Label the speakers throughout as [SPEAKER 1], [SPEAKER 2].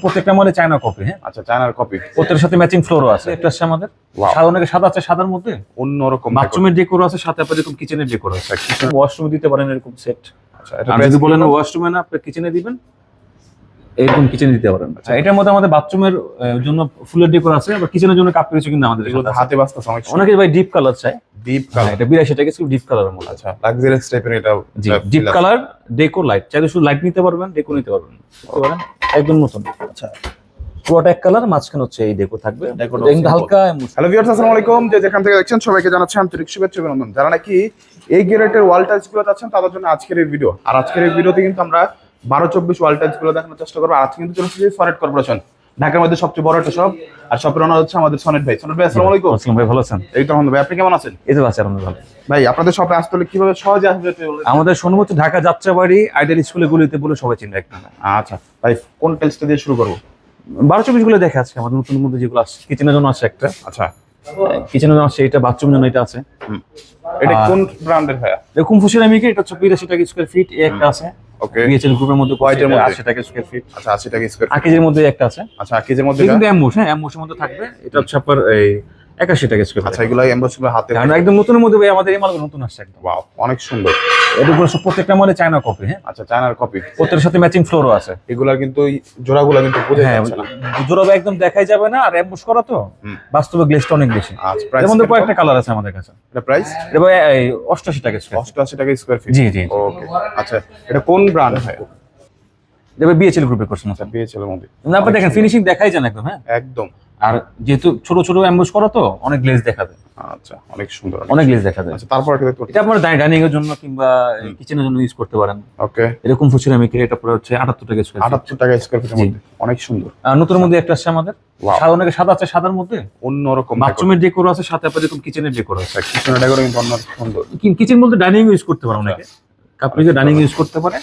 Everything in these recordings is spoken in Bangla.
[SPEAKER 1] প্রত্যেকটা মানে চায়না কপি। হ্যাঁ,
[SPEAKER 2] আচ্ছা, চায়নার কপি।
[SPEAKER 1] প্রত্যেকটার সাথে ম্যাচিং ফ্লোরও আছে। একটা আছে আমাদের সাদা, অনেকে সাদা আছে, সাদার মধ্যে
[SPEAKER 2] অন্যরকম
[SPEAKER 1] বাথরুমের ডেকোর আছে, সাথে আপনার এরকম কিচেনের ডেকোর আছে। ওয়াশরুমে দিতে পারেন এরকম সেট।
[SPEAKER 2] আচ্ছা, এটা
[SPEAKER 1] আর যদি বলেন ওয়াশরুমে না, আপনি কিচেনে দিবেন, এরকম কিচেনে দিতে পারেন। আচ্ছা, এটার মধ্যে আমাদের বাথরুমের জন্য ফুলের ডেকোর আছে, আবার কিচেনের জন্য কাপ কিছু কিন্তু আমাদের
[SPEAKER 2] এগুলো হাতে বাস্তা সমস্যা।
[SPEAKER 1] অনেকে ভাই ডিপ কালার চায়।
[SPEAKER 2] ডিপ কালার,
[SPEAKER 1] এটা 82 টাকা ডিপ কালারের মধ্যে।
[SPEAKER 2] আচ্ছা, লাক্সারিয়াস টাইপের এটা।
[SPEAKER 1] জি, ডিপ কালার ডেকো লাইট চাইলে শুধু লাইট নিতে পারবেন, ডেকো নিতে পারবেন। একদম নতুন। আচ্ছা, পুরোটা এক কালার, মাঝখানে হচ্ছে এই ডেকো থাকবে, হালকা।
[SPEAKER 2] হ্যালো ভিউয়ার্স, আসসালামু আলাইকুম। যে যেখান থেকে দেখছেন সবাইকে জানাচ্ছি আন্তরিক শুভেচ্ছা এবং অভিনন্দন। যারা নাকি এই গ্রেডের ওয়াল টাইলস গুলো চাচ্ছেন তাদের জন্য আজকের এই ভিডিও। আর আজকের এই ভিডিওতে কিন্তু আমরা 12-24 ওয়াল টাইলস গুলো দেখানোর চেষ্টা করবো। আর আজকে কিন্তু চলছে সনেট কর্পোরেশন, ঢাকার মধ্যে সবচেয়ে বড় একটা শপ। আর শপের ওনার হচ্ছে আমাদের সনেট ভাই। সনেট ভাই, আসসালামু আলাইকুম।
[SPEAKER 1] আসসালাম ভাই, ভালো আছেন?
[SPEAKER 2] এই তো আলহামদুলিল্লাহ ভাই, আপনি কেমন আছেন?
[SPEAKER 1] এই তো আছি আলহামদুলিল্লাহ।
[SPEAKER 2] ভাই, আপনাদের শপে আসতে হলে কিভাবে সহজে আসবে?
[SPEAKER 1] আমাদের সন্মুখ ঢাকা যাত্রাবাড়ি আইডিয়াল স্কুলে গুলিতে বলে সবাই চিনবে একদম।
[SPEAKER 2] আচ্ছা ভাই, কোন টাইলসটা দিয়ে শুরু করবো?
[SPEAKER 1] 12-24 গুলো দেখে আছে আমাদের নতুন মধ্যে যেগুলো আছে। কিচেনের জন্য আছে একটা।
[SPEAKER 2] আচ্ছা,
[SPEAKER 1] কিচেনের জন্য আছে এটা, বাথরুমের জন্য এটা আছে।
[SPEAKER 2] এটা কোন ব্র্যান্ডের ভাইয়া?
[SPEAKER 1] এরকম ফুশিরামিকের, এটা হচ্ছে 82 টাকা স্কয়ার ফিট। এই একটা আছে।
[SPEAKER 2] ওকে,
[SPEAKER 1] বিএচএল গ্রুপের মধ্যে
[SPEAKER 2] হোয়াইটের মধ্যে
[SPEAKER 1] 80 টাকা স্কয়ার ফিট।
[SPEAKER 2] আচ্ছা, 80 টাকা স্কয়ার ফিট।
[SPEAKER 1] আকিজের মধ্যে একটা আছে।
[SPEAKER 2] আচ্ছা, আকিজের মধ্যে
[SPEAKER 1] কিন্তু এমবুশ, হ্যাঁ এমবুশের মধ্যে থাকবে। এটা হচ্ছে আপনার এই 81 টাকা স্কয়ার ফিট।
[SPEAKER 2] আচ্ছা, এগুলো এমবসগুলো হাতে
[SPEAKER 1] একদম নতুনের মধ্যে ভাই, আমাদের এই মালগুলো নতুন আসছে একদম।
[SPEAKER 2] ওয়াও, অনেক সুন্দর।
[SPEAKER 1] এগুলো সব প্রত্যেকটা মানে চায়না কপি। হ্যাঁ,
[SPEAKER 2] আচ্ছা, চায়নার কপি।
[SPEAKER 1] প্রত্যেকটার সাথে ম্যাচিং ফ্লোরও আছে।
[SPEAKER 2] এগুলার কিন্তু জোড়াগুলো কিন্তু বোঝা যাচ্ছে না।
[SPEAKER 1] জোড়াবে একদম দেখাই যাবে না। আর এমবুশ করা তো বাস্তবে গ্লেজটা অনেক বেশি।
[SPEAKER 2] আচ্ছা, প্রাইস
[SPEAKER 1] এর মধ্যে কয়েকটা কালার আছে আমাদের কাছে।
[SPEAKER 2] এটা প্রাইস?
[SPEAKER 1] এটা ভাই 88 টাকা স্কয়ার ফিট।
[SPEAKER 2] 88 টাকা স্কয়ার ফিট।
[SPEAKER 1] জি জি।
[SPEAKER 2] ওকে, আচ্ছা, এটা কোন ব্র্যান্ড ভাই?
[SPEAKER 1] এটা ভাই বিএচএল গ্রুপে করছেন।
[SPEAKER 2] আচ্ছা, বিএচএল এর মধ্যে
[SPEAKER 1] আপনি দেখেন ফিনিশিং দেখাই যান একদম। হ্যাঁ,
[SPEAKER 2] একদম।
[SPEAKER 1] আর যেহেতু ছোট ছোট এমবুশ করা তো অনেক গ্লেজ দেখা যায়।
[SPEAKER 2] আচ্ছা, অনেক সুন্দর,
[SPEAKER 1] অনেক গ্লেজ দেখা যায়।
[SPEAKER 2] আচ্ছা, তারপর
[SPEAKER 1] এটা আপনার ডাইনিং এর জন্য কিংবা কিচেনের জন্য ইউজ করতে পারেন।
[SPEAKER 2] ওকে,
[SPEAKER 1] এরকম ফুশিরামিকের এটা পুরো হচ্ছে 78 টাকা স্কয়ার ফিট।
[SPEAKER 2] 78 টাকা স্কয়ার ফিটের মধ্যে অনেক সুন্দর।
[SPEAKER 1] আর নতুন মধ্যে একটা আছে আমাদের সাদা, অনেকে সাদা আছে, সাদার মধ্যে
[SPEAKER 2] অন্যরকম
[SPEAKER 1] বাথরুমের ডেকোর আছে, সাথে আপনার এরকম কিচেনের ডেকোর আছে।
[SPEAKER 2] কিচেনের ডেকোর কিন্তু অন্য সুন্দর।
[SPEAKER 1] কিচেন বলতে ডাইনিং ইউজ করতে পারে অনেকে, আপনি যে ডাইনিং ইউজ করতে পারে।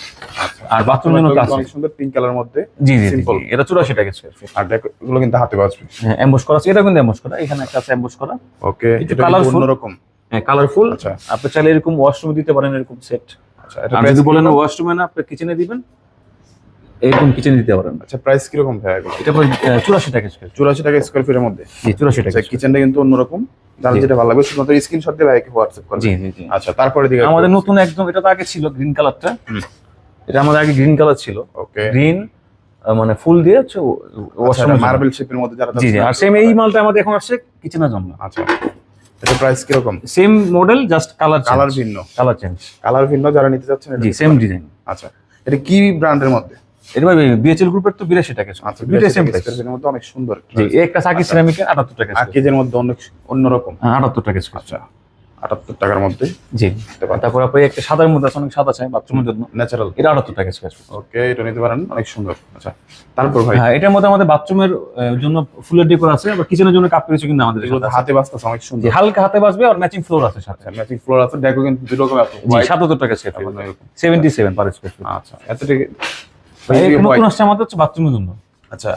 [SPEAKER 1] আর বাথরুমের জন্য
[SPEAKER 2] অনেক সুন্দর, পিঙ্ক কালার মধ্যে।
[SPEAKER 1] জি জি,
[SPEAKER 2] সিম্পল।
[SPEAKER 1] এটা 84 টাকা স্কয়ার ফিট।
[SPEAKER 2] আর এগুলো কিন্তু হাতে বাজবে।
[SPEAKER 1] হ্যাঁ, এমবস করা আছে। এটা কিন্তু এমবস করা, এখানে একটা আছে এমবস করা।
[SPEAKER 2] ওকে,
[SPEAKER 1] এটা
[SPEAKER 2] এটা
[SPEAKER 1] কালারফুল,
[SPEAKER 2] অন্যরকম।
[SPEAKER 1] হ্যাঁ কালারফুল।
[SPEAKER 2] আচ্ছা,
[SPEAKER 1] আপনি চাইলে এরকম ওয়াশরুমে দিতে পারেন এরকম সেট।
[SPEAKER 2] আচ্ছা, এটা
[SPEAKER 1] আর যদি বলেন ওয়াশরুমে না, আপনি কিচেনে দিবেন, এরকম কিচেনে দিতে পারেন।
[SPEAKER 2] আচ্ছা, প্রাইস কি রকম ভাই এগুলো?
[SPEAKER 1] এটা 84 টাকা স্কয়ার ফিট।
[SPEAKER 2] 84 টাকা স্কয়ার ফিটের মধ্যে।
[SPEAKER 1] জি, 84 টাকা।
[SPEAKER 2] আচ্ছা, কিচেনটা কিন্তু অন্যরকম। যার যেটা ভালো লাগবে শুধুমাত্র স্ক্রিনশট দিয়ে ভাইকে হোয়াটসঅ্যাপ করবেন।
[SPEAKER 1] জি জি জি।
[SPEAKER 2] আচ্ছা, তারপরে দিকে
[SPEAKER 1] আমাদের নতুন একদম, এটা তো আগে ছিল গ্রিন কালারটা। এটা আমাদের আগে গ্রিন কালার ছিল।
[SPEAKER 2] ওকে,
[SPEAKER 1] গ্রিন মানে ফুল দিয়ে হচ্ছে ওয়াশরুমে
[SPEAKER 2] মার্বেল শেপের মধ্যে যারা
[SPEAKER 1] জি জি। আর সেম এই মালটা আমাদের এখন আসছে কিচেনের জন্য।
[SPEAKER 2] আচ্ছা, এটা প্রাইস কি রকম?
[SPEAKER 1] সেম মডেল, জাস্ট কালার
[SPEAKER 2] ভিন্ন।
[SPEAKER 1] Colour change.
[SPEAKER 2] কালার ভিন্ন, যারা নিতে চাচ্ছেন
[SPEAKER 1] জি, সেম ডিজাইন।
[SPEAKER 2] আচ্ছা, এটা কি ব্র্যান্ডের মধ্যে?
[SPEAKER 1] এটা ভাই বিএচএল গ্রুপের তো 82 টাকা।
[SPEAKER 2] আচ্ছা,
[SPEAKER 1] দুইটা সেম প্রাইস।
[SPEAKER 2] এর মধ্যে অনেক সুন্দর।
[SPEAKER 1] জি, একটা সাকি সিরামিকের 78 টাকা।
[SPEAKER 2] আকিজের মধ্যে অনেক অন্যরকম।
[SPEAKER 1] 78 টাকা।
[SPEAKER 2] আচ্ছা, 78 টাকার মধ্যে।
[SPEAKER 1] জি, তারপর আপনি একটা সাদার মধ্যে আছে, অনেক সাদা চাই বাথরুমের জন্য,
[SPEAKER 2] ন্যাচারাল।
[SPEAKER 1] এটা 78 টাকা স্কয়ার ফিট।
[SPEAKER 2] ওকে, এটা নিতে পারেন, অনেক সুন্দর। আচ্ছা, তারপর ভাই?
[SPEAKER 1] হ্যাঁ, এটার মধ্যে আমাদের বাথরুমের জন্য ফুলের ডেকোর আছে, আবার কিচেনের জন্য কাপ কিছু কিন্তু আমাদের
[SPEAKER 2] এগুলো হাতে বাস্তা অনেক সুন্দর।
[SPEAKER 1] জি, হালকা হাতে বাজবে। আর ম্যাচিং ফ্লোর আছে সাথে।
[SPEAKER 2] ম্যাচিং ফ্লোর আছে, ডেকো কিন্তু দুই রকম আছে।
[SPEAKER 1] জি, 77 টাকা square feet, 77 per square feet.
[SPEAKER 2] আচ্ছা, এত টাকা।
[SPEAKER 1] এই নতুন আসছে আমাদের হচ্ছে বাথরুমের জন্য।
[SPEAKER 2] আচ্ছা,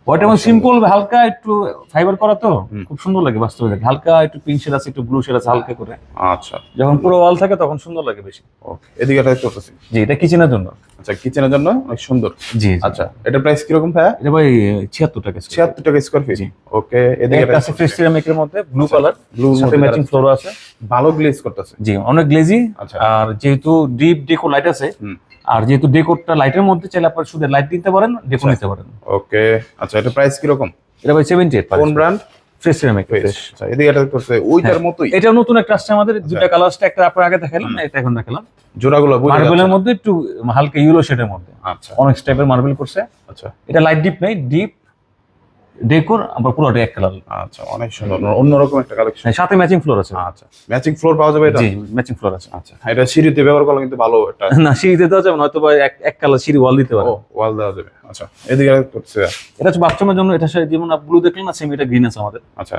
[SPEAKER 1] ওইটা মানে সিম্পল, হালকা একটু ফাইবার করা তো খুব সুন্দর লাগে বাস্তবে দেখে। হালকা একটু পিঙ্ক শেড আছে, একটু ব্লু শেড আছে হালকা করে।
[SPEAKER 2] আচ্ছা,
[SPEAKER 1] যখন পুরো ওয়াল থাকে তখন সুন্দর লাগে বেশি।
[SPEAKER 2] ওকে, এদিকে এটা করতেছি।
[SPEAKER 1] জি, এটা কিচেনের জন্য।
[SPEAKER 2] আচ্ছা, কিচেনের জন্য অনেক সুন্দর।
[SPEAKER 1] জি।
[SPEAKER 2] আচ্ছা, এটা প্রাইস কি রকম ভাই?
[SPEAKER 1] এটা ভাই 76 টাকা।
[SPEAKER 2] 76 টাকা স্কয়ার ফিট। ওকে, এদিকে
[SPEAKER 1] এটা আছে ফ্রেশ সিরামিকের মধ্যে ব্লু কালার,
[SPEAKER 2] ব্লু
[SPEAKER 1] সাথে ম্যাচিং ফ্লোর আছে।
[SPEAKER 2] ভালো গ্লেজ করতেছে।
[SPEAKER 1] জি, অনেক গ্লেজি।
[SPEAKER 2] আচ্ছা,
[SPEAKER 1] আর যেহেতু ডিপ ডেকো লাইট আছে, আর যেহেতু ডেকোরটা লাইটের মধ্যে চাইলে আপনারা শুধু লাইট দিতে পারেন, ডেকো নিতে পারেন।
[SPEAKER 2] ওকে, আচ্ছা, এটা প্রাইস কি রকম?
[SPEAKER 1] এটা ভাই 78 পার।
[SPEAKER 2] কোন ব্র্যান্ড?
[SPEAKER 1] Fresh ceramic.
[SPEAKER 2] আচ্ছা, এদিকে এটা করছে ওইটার মতোই।
[SPEAKER 1] এটা নতুন একটা আসছে আমাদের, দুটো কালার আসছে। একটা আপনার আগে দেখালাম, এটা এখন দেখালাম।
[SPEAKER 2] জোড়াগুলো
[SPEAKER 1] মার্বেলের মধ্যে একটু হালকা ইউরো শেডের মধ্যে।
[SPEAKER 2] আচ্ছা,
[SPEAKER 1] অনেক টাইপের মার্বেল করছে।
[SPEAKER 2] আচ্ছা,
[SPEAKER 1] এটা লাইট ডিপ নেই, ডিপ ডেকোর, আবার পুরোটা এক কালার।
[SPEAKER 2] আচ্ছা, অনেক সুন্দর, অন্যরকম একটা কালেকশন।
[SPEAKER 1] সাথে ম্যাচিং ফ্লোর আছে।
[SPEAKER 2] আচ্ছা, ম্যাচিং ফ্লোর পাওয়া যাবে এটা?
[SPEAKER 1] জি, ম্যাচিং ফ্লোর আছে।
[SPEAKER 2] আচ্ছা, এটা সিঁড়িতে ব্যবহার করলে কিন্তু ভালো একটা।
[SPEAKER 1] না, সিঁড়ি দেওয়া যাবে না, হয়তো বা এক কালার সিঁড়ি ওয়াল দিতে পারে।
[SPEAKER 2] ও, ওয়াল দেওয়া যাবে। আচ্ছা, এদিকে করছে।
[SPEAKER 1] এটা হচ্ছে বাথরুমের জন্য। এটা যেমন ব্লু দেখলেন না, সেম এটা গ্রিন আছে আমাদের।
[SPEAKER 2] আচ্ছা,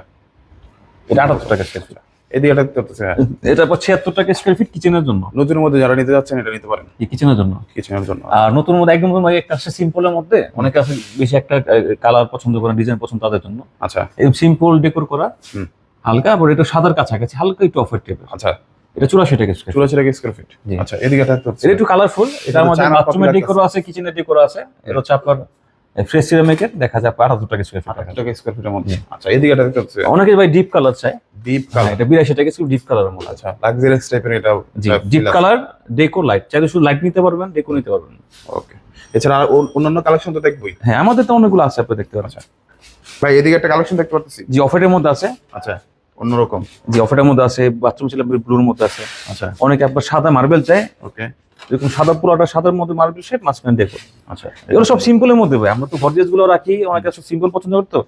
[SPEAKER 1] এটা 78 টাকা স্কয়ার ফিট।
[SPEAKER 2] এদিকে এটা করতেছে।
[SPEAKER 1] এটা 76 টাকা স্কয়ার ফিট কিচেনের জন্য।
[SPEAKER 2] নতুনের মধ্যে যারা নিতে যাচ্ছেন এটা নিতে পারেন,
[SPEAKER 1] এই কিচেনের জন্য।
[SPEAKER 2] কিচেনের জন্য।
[SPEAKER 1] আর নতুন মধ্যে একদম একটা আসছে সিম্পলের মধ্যে, অনেকে আছে বেশি একটা কালার পছন্দ করেন, ডিজাইন পছন্দ, তাদের জন্য।
[SPEAKER 2] আচ্ছা,
[SPEAKER 1] একদম সিম্পল ডেকোর করা, হালকা। আবার এটা সাদার কাছাকাছি, হালকা একটু অফ হোয়াইট টাইপের।
[SPEAKER 2] আচ্ছা,
[SPEAKER 1] এটা 84 টাকা স্কয়ার ফিট।
[SPEAKER 2] 84 টাকা স্কয়ার ফিট। আচ্ছা, এদিকে এটা করছে।
[SPEAKER 1] এটা একটু কালারফুল। এটা আমাদের বাথরুমের ডেকোর আছে, কিচেনের ডেকোর আছে। এটা হচ্ছে আপনার ফ্রেশ সিরামিকের দেখা যায় 78 টাকা স্কয়ার ফিট।
[SPEAKER 2] 78 টাকা স্কয়ার ফিটের মধ্যে। আচ্ছা এদিকে এটা দেখতে পাচ্ছি
[SPEAKER 1] অনেকে ভাই ডিপ কালার চায়।
[SPEAKER 2] ডিপ
[SPEAKER 1] হ্যাঁ,
[SPEAKER 2] কালার,
[SPEAKER 1] এটা 82 টাকা স্কয়ার ডিপ কালারের মধ্যে।
[SPEAKER 2] আচ্ছা লাক্সারিয়াস টাইপের এটা।
[SPEAKER 1] জি, ডিপ কালার ডেকো লাইট, চাইলে শুধু লাইট নিতে পারবেন, ডেকো নিতে পারবেন।
[SPEAKER 2] ওকে, এছাড়া আর অন্যান্য কালেকশন তো দেখবই।
[SPEAKER 1] হ্যাঁ, আমাদের তো অনেকগুলো আছে, আপনি দেখতে পারেন।
[SPEAKER 2] আচ্ছা ভাই এদিকে একটা কালেকশন দেখতে পাচ্ছি।
[SPEAKER 1] জি, অফারের মধ্যে আছে।
[SPEAKER 2] আচ্ছা অন্যরকম।
[SPEAKER 1] জি, অফারের মধ্যে আছে, বাথরুম ছিল ব্লুর মধ্যে আছে।
[SPEAKER 2] আচ্ছা
[SPEAKER 1] অনেকে আপনার সাদা মার্বেল চায়,
[SPEAKER 2] ওকে,
[SPEAKER 1] এরকম সাদা পুরোটা সাদার মধ্যে মার্বেল শেড, মাঝখানে ডেকো।
[SPEAKER 2] আচ্ছা
[SPEAKER 1] এগুলো সব সিম্পলের মধ্যে ভাই, আমরা তো গর্জিয়াস গুলো রাখি, অনেকে সব সিম্পল পছন্দ করতো,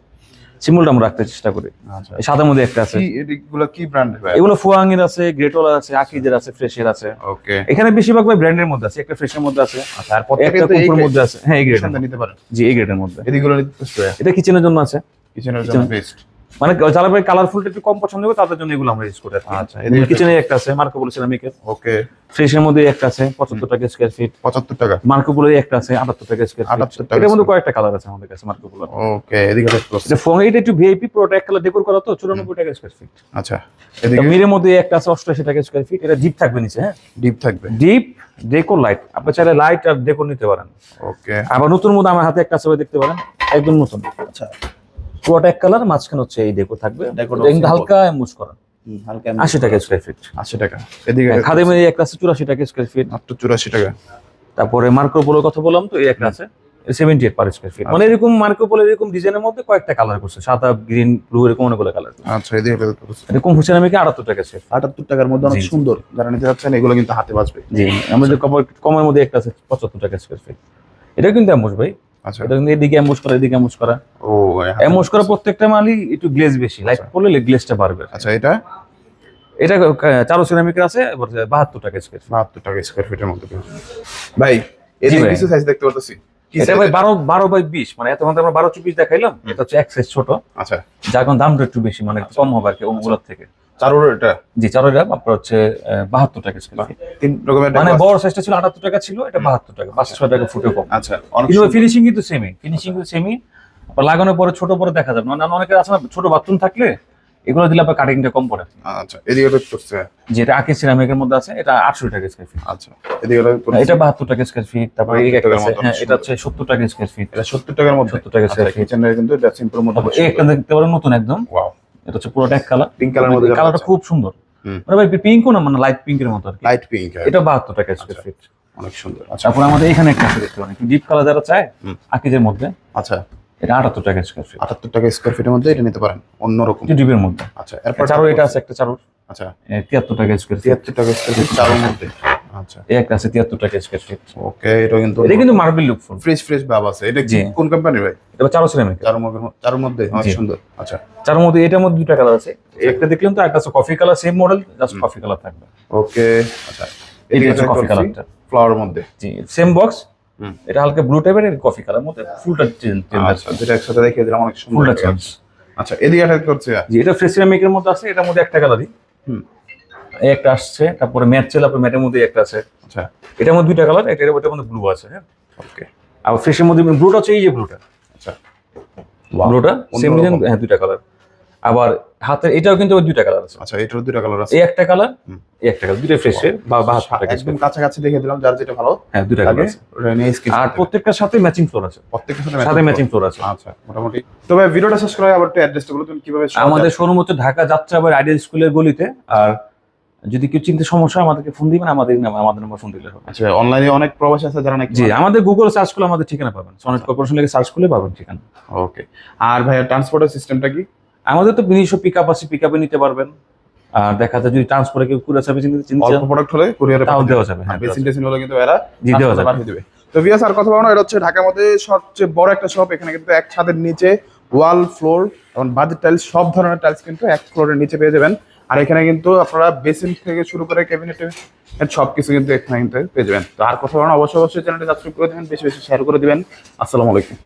[SPEAKER 1] সিম্পলটা আমরা রাখতে চেষ্টা করি।
[SPEAKER 2] আচ্ছা
[SPEAKER 1] এই সাদার মধ্যে একটা আছে।
[SPEAKER 2] কি এগুলো কি ব্র্যান্ড ভাই?
[SPEAKER 1] এগুলো ফুয়াংয়ের আছে, গ্রেটওয়ালা আছে, আকিজের আছে, ফ্রেশের আছে।
[SPEAKER 2] ওকে,
[SPEAKER 1] এখানে বেশিরভাগ ভাই ব্র্যান্ডের মধ্যে আছে, একটা ফ্রেশের মধ্যে আছে,
[SPEAKER 2] আচ্ছা আর প্রত্যেকটা
[SPEAKER 1] একটা
[SPEAKER 2] তো এই
[SPEAKER 1] কুকুরের মধ্যে আছে। হ্যাঁ, এই গ্রেডের
[SPEAKER 2] গ্রেডের নিতে পারেন।
[SPEAKER 1] জি, এই গ্রেডের মধ্যে।
[SPEAKER 2] এদিকগুলো নিতে পারছো?
[SPEAKER 1] এটা কিচেনের জন্য আছে,
[SPEAKER 2] কিচেনের জন্য বেস্ট।
[SPEAKER 1] মানে যারা ভাই কালারফুলটা একটু কম পছন্দ করে তাদের জন্য এগুলো আমরা ইউজ করি।
[SPEAKER 2] আচ্ছা এদিকে
[SPEAKER 1] কিচেনে একটা আছে মার্কো পোলো সিরামিকের,
[SPEAKER 2] ওকে,
[SPEAKER 1] ফ্রেশের মধ্যে একটা আছে 75 টাকা স্কয়ার ফিট।
[SPEAKER 2] 75 টাকা।
[SPEAKER 1] মার্কো পোলো একটা আছে 78 টাকা স্কয়ার ফিট।
[SPEAKER 2] 78 টাকা
[SPEAKER 1] এর মধ্যে কয়েকটা কালার আছে আমাদের কাছে মার্কো পোলো।
[SPEAKER 2] ওকে এদিকে দেখতে পাচ্ছি।
[SPEAKER 1] এটা ফোন, এটা একটু ভিআইপি, পুরোটা এক কালার ডেকোর করা তো 94 টাকা স্কয়ার ফিট।
[SPEAKER 2] আচ্ছা এদিকে
[SPEAKER 1] মিরের মধ্যে একটা আছে 88 টাকা স্কয়ার ফিট। এটা ডিপ থাকবে নিচে। হ্যাঁ,
[SPEAKER 2] ডিপ থাকবে,
[SPEAKER 1] ডিপ ডেকোর লাইট, আপনি চাইলে লাইট আর ডেকোর নিতে পারেন।
[SPEAKER 2] ওকে
[SPEAKER 1] আবার নতুন মধ্যে আমার হাতে একটা আছে, দেখতে পারেন, একদম নতুন।
[SPEAKER 2] আচ্ছা
[SPEAKER 1] পুরোটা এক কালার, মাঝখানে হচ্ছে এই ডেকো থাকবে,
[SPEAKER 2] ডেকোটা
[SPEAKER 1] একদম হালকা এমবুশ করা,
[SPEAKER 2] হালকা
[SPEAKER 1] 80 টাকা স্কয়ার ফিট।
[SPEAKER 2] 80 টাকা। এদিকে
[SPEAKER 1] খাদেমের এই একটা আছে 84 টাকা স্কয়ার ফিট।
[SPEAKER 2] মাত্র 84 টাকা।
[SPEAKER 1] তারপরে মার্কো পোলোর কথা বললাম তো, এই একটা আছে 78 পার স্কয়ার ফিট। মানে এরকম মার্কো পোলো এরকম ডিজাইনের মধ্যে কয়েকটা কালার করছে, সাদা, গ্রিন, ব্লু, এরকম অনেকগুলো কালার।
[SPEAKER 2] আচ্ছা এদিকে দেখতে পাচ্ছি।
[SPEAKER 1] এরকম সিরামিকে 78 টাকা স্কয়ার ফিট।
[SPEAKER 2] 78 টাকার মধ্যে অনেক
[SPEAKER 1] জি, জি।
[SPEAKER 2] সুন্দর, যারা নিতে যাচ্ছেন এগুলো কিন্তু হাতে বাজবে।
[SPEAKER 1] জি, আমাদের কমের মধ্যে একটা আছে 75 টাকা স্কয়ার ফিট। এটা কিন্তু অ্যাম্বুশ ভাই,
[SPEAKER 2] আচ্ছা
[SPEAKER 1] এটা কিন্তু এদিকে অ্যাম্বুশ করা, এদিকে অ্যাম্বুশ করা।
[SPEAKER 2] ও
[SPEAKER 1] অ্যাম্বুশ করা প্রত্যেকটা মালই একটু গ্লেজ বেশি, লাইট পড়লে গ্লেজটা বাড়বে।
[SPEAKER 2] আচ্ছা এটা
[SPEAKER 1] এটা চারো সিরামিকের আছে, এবার 72 টাকা স্কয়ার ফিট।
[SPEAKER 2] 72 টাকা স্কয়ার ফিটের মধ্যে। ভাই এদিকে
[SPEAKER 1] ভাই।
[SPEAKER 2] কিছু সাইজ দেখতে পাচ্ছি। কি
[SPEAKER 1] এটা
[SPEAKER 2] size
[SPEAKER 1] ভাই 12 বাই 20, মানে এত আমরা 12-24 দেখাইলাম। এটা হচ্ছে এক সাইজ ছোট,
[SPEAKER 2] আচ্ছা
[SPEAKER 1] যার কারণে দামটা একটু বেশি, মানে একটু কম হবে আর কি ওগুলোর থেকে।
[SPEAKER 2] চারোর এটা
[SPEAKER 1] জি, চারোটা আপনার হচ্ছে 72 টাকা স্কয়ার ফিট।
[SPEAKER 2] তিন রকমের
[SPEAKER 1] মানে
[SPEAKER 2] ডেকো
[SPEAKER 1] বড় সাইজটা ছিল 78 টাকা ছিল, এটা 72 টাকা, 500 টাকা ফুটে কম।
[SPEAKER 2] আছে। আচ্ছা অনেক
[SPEAKER 1] কিন্তু
[SPEAKER 2] সুন্দর।
[SPEAKER 1] ফিনিশিং কিন্তু সেমই। লাগানোর পরে ছোট বড় দেখা যাবে, মানে অনেকের আছে না ছোট বাথরুম থাকলে এগুলো দিলে আপনার কাটিংটা কম পড়ে।
[SPEAKER 2] আচ্ছা এদিকে দেখতে পাচ্ছি।
[SPEAKER 1] যেটা আকি সিরামিকের মধ্যে আছে, এটা 800 টাকা স্কয়ার ফিট।
[SPEAKER 2] আচ্ছা এদিকে দেখতে পাচ্ছি।
[SPEAKER 1] এটা 72 টাকা স্কয়ার ফিট। তারপরে এই
[SPEAKER 2] 72
[SPEAKER 1] একটা
[SPEAKER 2] টাকার
[SPEAKER 1] আছে,
[SPEAKER 2] মধ্যে
[SPEAKER 1] হ্যাঁ,
[SPEAKER 2] অনেক
[SPEAKER 1] এটা হচ্ছে 70 টাকা স্কয়ার ফিট।
[SPEAKER 2] এটা 70 টাকার মধ্যে।
[SPEAKER 1] 70 টাকা স্কয়ার ফিট।
[SPEAKER 2] কিচেনের কিন্তু এটা সিম্পলের মধ্যে।
[SPEAKER 1] এই একটা দেখতে পারেন নতুন একদম,
[SPEAKER 2] ওয়াও,
[SPEAKER 1] এটা হচ্ছে পুরোটা এক কালার,
[SPEAKER 2] পিঙ্ক কালারের মধ্যে।
[SPEAKER 1] কালারটা খুব সুন্দর।
[SPEAKER 2] হুম।
[SPEAKER 1] মানে ভাই পিঙ্কও না, মানে লাইট পিঙ্কের মতো আর কি।
[SPEAKER 2] Light pink.
[SPEAKER 1] এটা 72 টাকা স্কয়ার ফিট।
[SPEAKER 2] অনেক সুন্দর। আচ্ছা
[SPEAKER 1] তারপর আমাদের এখানে একটা আছে, দেখতে পারেন, ডিপ কালার যারা চায় আকিজের মধ্যে,
[SPEAKER 2] আচ্ছা
[SPEAKER 1] এটা 78 টাকা স্কয়ার ফিট।
[SPEAKER 2] 78 টাকা স্কয়ার ফিটের মধ্যে এটা নিতে পারেন, অন্যরকম।
[SPEAKER 1] একটু ডিপের মধ্যে।
[SPEAKER 2] আচ্ছা এরপর
[SPEAKER 1] চারো এটা আছে একটা চারো,
[SPEAKER 2] আচ্ছা
[SPEAKER 1] 73 টাকা স্কয়ার ফিট।
[SPEAKER 2] 73 টাকা স্কয়ার ফিট চারোর মধ্যে। আচ্ছা
[SPEAKER 1] এই একটা আছে 73 টাকা স্কয়ার ফিট।
[SPEAKER 2] ওকে, এটা কিন্তু
[SPEAKER 1] মার্বেল লুক ফুল,
[SPEAKER 2] ফ্রেশ ভাব আছে। এটা কি
[SPEAKER 1] জি।
[SPEAKER 2] কোন কোম্পানির ভাই?
[SPEAKER 1] এটা চারো সিরামিক।
[SPEAKER 2] চারোর মধ্যে অনেক
[SPEAKER 1] জি।
[SPEAKER 2] সুন্দর। আচ্ছা
[SPEAKER 1] চারোর মধ্যে এটার মধ্যে দুটো কালার আছে, একটা দেখলাম তো, একটা আছে coffee colour, same model, just coffee colour থাকবে।
[SPEAKER 2] ওকে আচ্ছা
[SPEAKER 1] এটা হচ্ছে কফি কালারটা।
[SPEAKER 2] ফ্লাওয়ারের মধ্যে।
[SPEAKER 1] জি, সেম বক্স।
[SPEAKER 2] হুম।
[SPEAKER 1] এটা হালকা ব্লু টাইপের, কফি কালার মধ্যে, ফুলটা চেঞ্জ।
[SPEAKER 2] আচ্ছা যেটা একসাথে দেখিয়ে দিলাম, অনেক সুন্দর।
[SPEAKER 1] ফুলটা চেঞ্জ।
[SPEAKER 2] আচ্ছা এদিকে অ্যাটাচ করছে।
[SPEAKER 1] জি, এটা ফ্রেশ সিরামিকের মধ্যে আছে, এটার মধ্যে একটা কালারই।
[SPEAKER 2] হুম।
[SPEAKER 1] এই একটা আসছে, তারপরে ম্যাট ছিল, আপনার ম্যাটের মধ্যে একটা আছে।
[SPEAKER 2] আচ্ছা
[SPEAKER 1] এটার মধ্যে দুইটা কালার, এটার মধ্যে ব্লু আছে। হ্যাঁ,
[SPEAKER 2] ওকে
[SPEAKER 1] আর ফ্রেশের মধ্যে ব্লুটা হচ্ছে এই যে ব্লুটা,
[SPEAKER 2] আচ্ছা
[SPEAKER 1] ব্লুটা সেম
[SPEAKER 2] অন্যরকম।
[SPEAKER 1] ডিজাইন, হ্যাঁ, দুইটা কালার। আবার হাতের এটাও কিন্তু ওই দুইটা কালার আছে।
[SPEAKER 2] আচ্ছা এটার দুটো কালার আছে।
[SPEAKER 1] এই একটা কালার,
[SPEAKER 2] হুম।
[SPEAKER 1] এই একটা কালার, দুইটা ফ্রেশের বা 72 টাকা।
[SPEAKER 2] একদম কাছাকাছি দেখিয়ে দিলাম, যার যেটা ভালো
[SPEAKER 1] হ্যাঁ, দুইটা কালার
[SPEAKER 2] লাগে
[SPEAKER 1] আছে।
[SPEAKER 2] ওটা নিয়ে স্ক্রিন।
[SPEAKER 1] আর প্রত্যেকটার সাথে ম্যাচিং ফ্লোর আছে,
[SPEAKER 2] প্রত্যেকটার
[SPEAKER 1] সাথে ম্যাচিং ফ্লোর আছে।
[SPEAKER 2] আচ্ছা মোটামুটি। তবে ভিডিওটা শেষ করার আবার একটু অ্যাড্রেসটা বলো, তুমি কিভাবে
[SPEAKER 1] আমাদের শোরুম হচ্ছে ঢাকা যাত্রাবাড়ি আইডিয়াল স্কুলের গলিতে। আর যদি কেউ চিনতে সমস্যা হয় আমাদেরকে ফোন দিবেন, আমাদের নাম্বার ফোন দিলে হবে।
[SPEAKER 2] আচ্ছা অনলাইনে অনেক প্রবাসী আছে যারা নাকি।
[SPEAKER 1] জি, আমাদের গুগল সার্চ করলে আমাদের ঠিকানা পাবেন, সনেট কর্পোরেশন লিখে সার্চ করলে পাবেন ঠিকানা।
[SPEAKER 2] ওকে। আর ভাইয়া ট্রান্সপোর্টের সিস্টেমটা কি?
[SPEAKER 1] আমাদের তো নিজস্ব পিকআপ আছে, পিকআপে নিতে পারবেন। আর দেখা যায় যদি ট্রান্সপোর্টে কেউ কুরিয়ার সার্ভিস নিতে
[SPEAKER 2] অল্প প্রোডাক্ট হলে কুরিয়ারে
[SPEAKER 1] তাও দেওয়া যাবে।
[SPEAKER 2] হ্যাঁ,
[SPEAKER 1] হ্যাঁ,
[SPEAKER 2] বেসিন টেসিন হলে কিন্তু এরা
[SPEAKER 1] জি, দেওয়া যাবে।
[SPEAKER 2] পাঠিয়ে দেবে। তো ভিউয়ার্স আর কথা বলবো না, এটা হচ্ছে ঢাকার মধ্যে সবচেয়ে বড় একটা শপ। এখানে কিন্তু এক ছাদের নিচে ওয়াল, ফ্লোর এবং বাজেট টাইলস, সব ধরনের টাইলস কিন্তু এক ফ্লোরের নিচে পেয়ে যাবেন। আর এখানে কিন্তু আপনারা বেসিন থেকে শুরু করে ক্যাবিনেট সবকিছু কিন্তু এখানে কিন্তু পেয়ে যাবেন। তো আর কথা বলবো না, অবশ্যই চ্যানেলটি সাবস্ক্রাইব করে দিবেন, বেশি বেশি শেয়ার করে দিবেন। আসসালামু আলাইকুম।